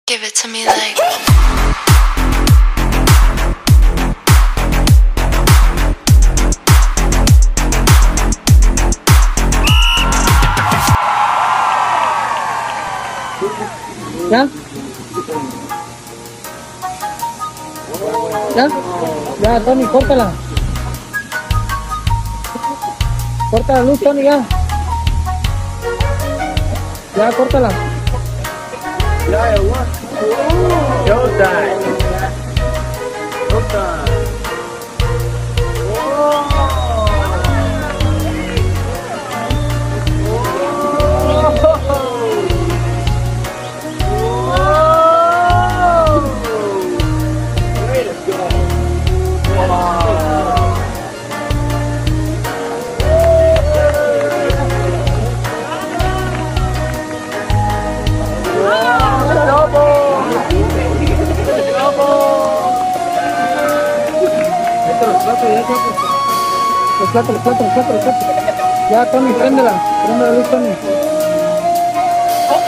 Give it to me like. ¿Ya? ¿Ya? Ya, Tony, córtala. Corta la luz, Tony, ya. Ya, córtala. Showtime. Los platos. Ya, Tony, prende la luz, Tony.